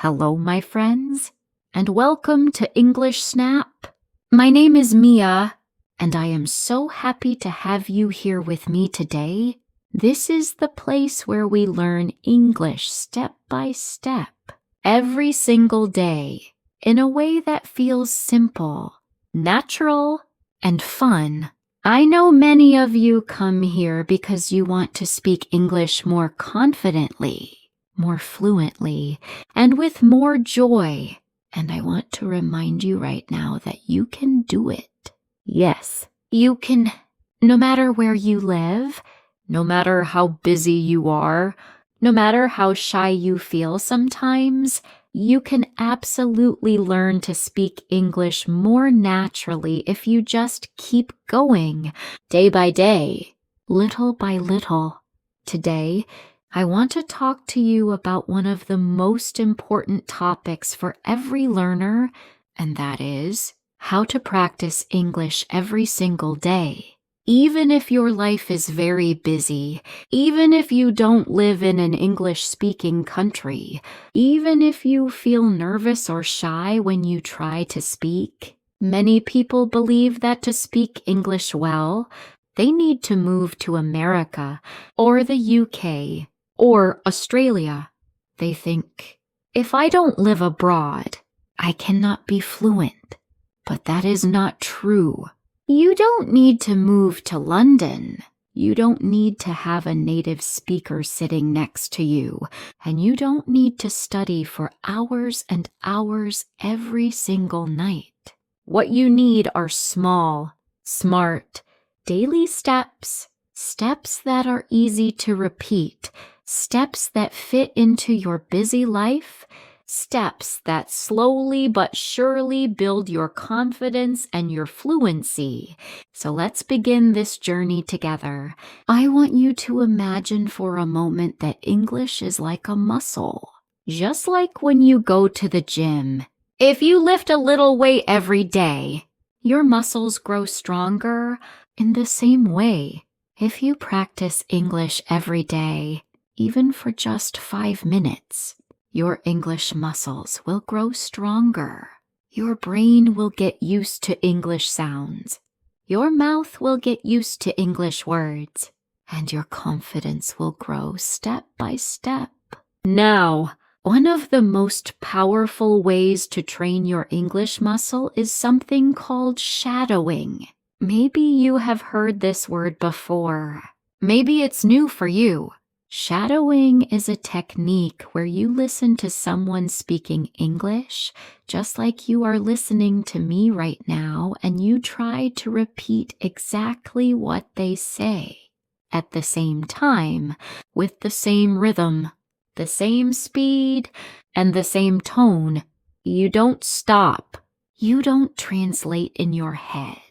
Hello, my friends, and welcome to English Snap. My name is Mia, and I am so happy to have you here with me today. This is the place where we learn English step by step, every single day, in a way that feels simple, natural, and fun. I know many of you come here because you want to speak English more confidently, more fluently, and with more joy. And I want to remind you right now that you can do it. Yes, you can, no matter where you live, no matter how busy you are, no matter how shy you feel sometimes, you can absolutely learn to speak English more naturally if you just keep going, day by day, little by little. Today, I want to talk to you about one of the most important topics for every learner, and that is how to practice English every single day. Even if your life is very busy, even if you don't live in an English-speaking country, even if you feel nervous or shy when you try to speak, many people believe that to speak English well, they need to move to America or the UK or Australia. They think, if I don't live abroad, I cannot be fluent. But that is not true. You don't need to move to London. You don't need to have a native speaker sitting next to you. And you don't need to study for hours and hours every single night. What you need are small, smart, daily steps, steps that are easy to repeat, steps that fit into your busy life, steps that slowly but surely build your confidence and your fluency. So let's begin this journey together. I want you to imagine for a moment that English is like a muscle, just like when you go to the gym. If you lift a little weight every day, your muscles grow stronger. In the same way, if you practice English every day, even for just 5 minutes, your English muscles will grow stronger. Your brain will get used to English sounds. Your mouth will get used to English words. And your confidence will grow step by step. Now, one of the most powerful ways to train your English muscle is something called shadowing. Maybe you have heard this word before. Maybe it's new for you. Shadowing is a technique where you listen to someone speaking English, just like you are listening to me right now, and you try to repeat exactly what they say at the same time, with the same rhythm, the same speed, and the same tone. You don't stop. You don't translate in your head.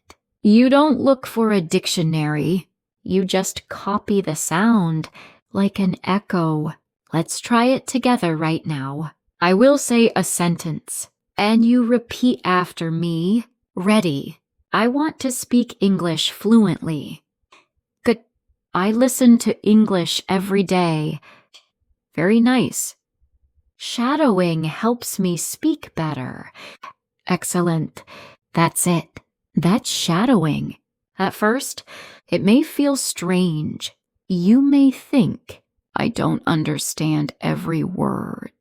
You don't look for a dictionary. You just copy the sound like an echo. Let's try it together right now. I will say a sentence, and you repeat after me. Ready? I want to speak English fluently. Good. I listen to English every day. Very nice. Shadowing helps me speak better. Excellent. That's it. That's shadowing. At first, it may feel strange. You may think, I don't understand every word.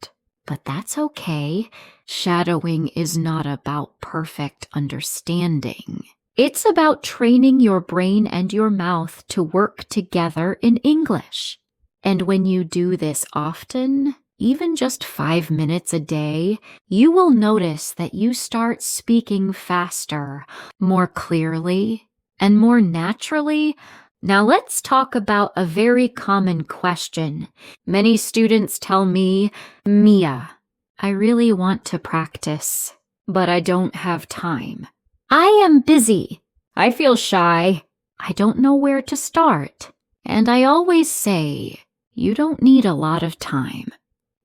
But that's okay. Shadowing is not about perfect understanding. It's about training your brain and your mouth to work together in English. And when you do this often, even just 5 minutes a day, you will notice that you start speaking faster, more clearly, and more naturally. Now let's talk about a very common question. Many students tell me, Mia, I really want to practice, but I don't have time. I am busy. I feel shy. I don't know where to start. And I always say, you don't need a lot of time.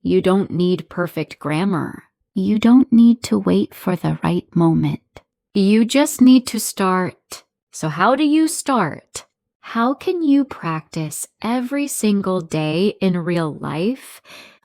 You don't need perfect grammar. You don't need to wait for the right moment. You just need to start. So how do you start? How can you practice every single day in real life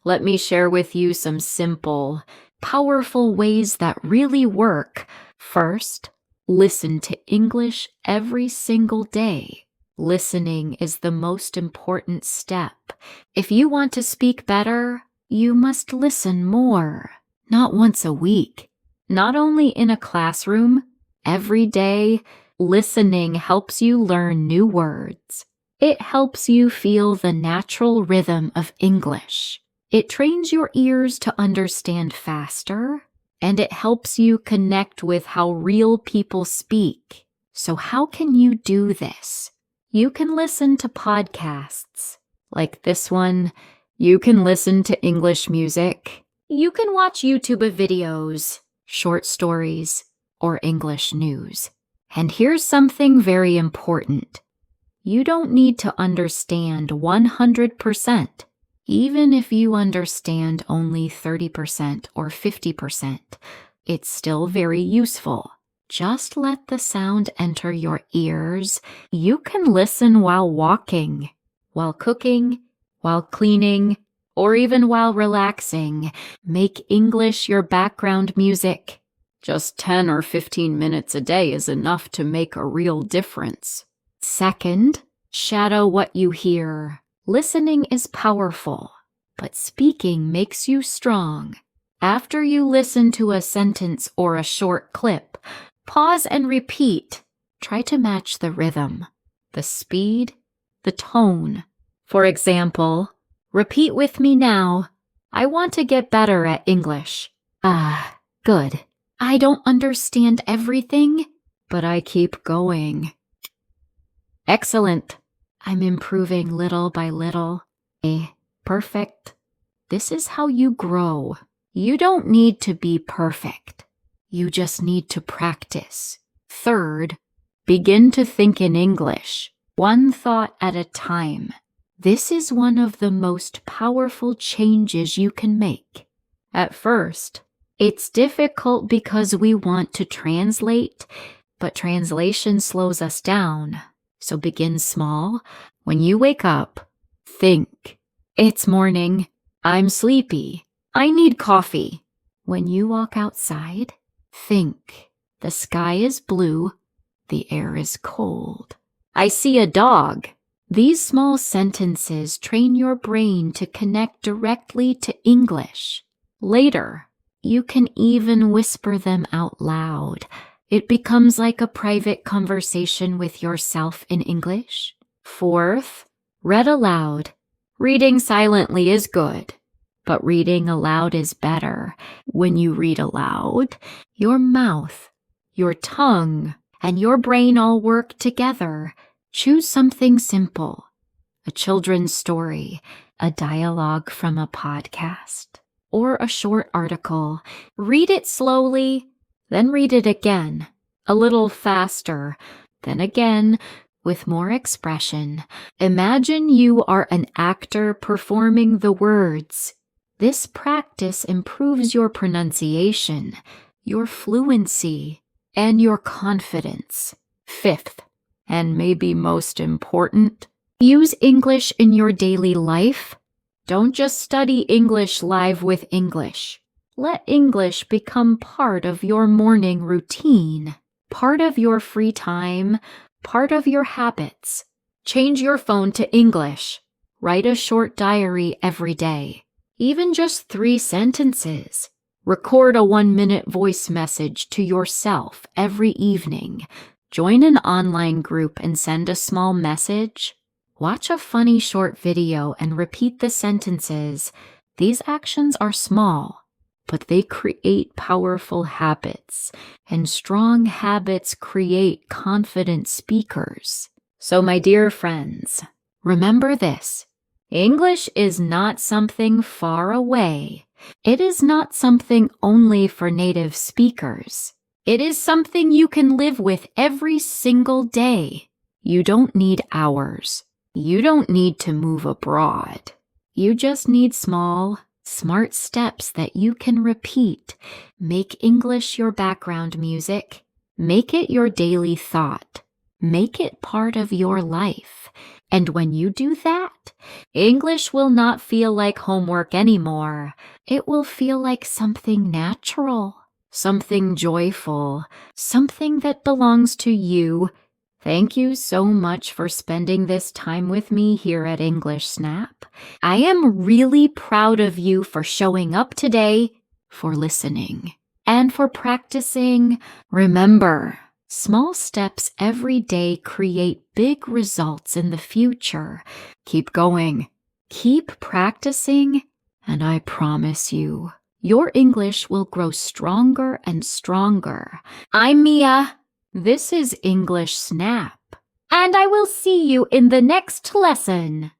Let me share with you some simple, powerful ways that really work. First, listen to English every single day. Listening is the most important step. If you want to speak better, you must listen more, not once a week. Not only in a classroom, every day, listening helps you learn new words. It helps you feel the natural rhythm of English. It trains your ears to understand faster, and it helps you connect with how real people speak. So how can you do this? You can listen to podcasts like this one. You can listen to English music. You can watch YouTube videos, short stories, or English news. And here's something very important. You don't need to understand 100%. Even if you understand only 30% or 50%, it's still very useful. Just let the sound enter your ears. You can listen while walking, while cooking, while cleaning, or even while relaxing. Make English your background music. Just 10 or 15 minutes a day is enough to make a real difference. Second, shadow what you hear. Listening is powerful, but speaking makes you strong. After you listen to a sentence or a short clip, pause and repeat. Try to match the rhythm, the speed, the tone. For example, repeat with me now. I want to get better at English. Good. I don't understand everything, but I keep going. Excellent. I'm improving little by little. Perfect. This is how you grow. You don't need to be perfect. You just need to practice. Third, begin to think in English, one thought at a time. This is one of the most powerful changes you can make. At first, it's difficult because we want to translate, but translation slows us down. So begin small. When you wake up, think. It's morning. I'm sleepy. I need coffee. When you walk outside, think. The sky is blue. The air is cold. I see a dog. These small sentences train your brain to connect directly to English. Later, you can even whisper them out loud. It becomes like a private conversation with yourself in English. Fourth, read aloud. Reading silently is good, but reading aloud is better. When you read aloud, your mouth, your tongue, and your brain all work together. Choose something simple, a children's story, a dialogue from a podcast, or a short article. Read it slowly, then read it again, a little faster, then again, with more expression. Imagine you are an actor performing the words. This practice improves your pronunciation, your fluency, and your confidence. Fifth, and maybe most important, use English in your daily life. Don't just study English live with English. Let English become part of your morning routine, part of your free time, part of your habits. Change your phone to English. Write a short diary every day, even just 3 sentences. Record a 1-minute voice message to yourself every evening. Join an online group and send a small message. Watch a funny short video and repeat the sentences. These actions are small, but they create powerful habits, and strong habits create confident speakers. So, my dear friends, remember this. English is not something far away. It is not something only for native speakers. It is something you can live with every single day. You don't need hours. You don't need to move abroad. You just need small, smart steps that you can repeat. Make English your background music. Make it your daily thought. Make it part of your life. And when you do that, English will not feel like homework anymore. It will feel like something natural, something joyful, something that belongs to you. Thank you so much for spending this time with me here at English Snap. I am really proud of you for showing up today, for listening, and for practicing. Remember, small steps every day create big results in the future. Keep going, keep practicing, and I promise you, your English will grow stronger and stronger. I'm Mia. This is English Snap, and I will see you in the next lesson.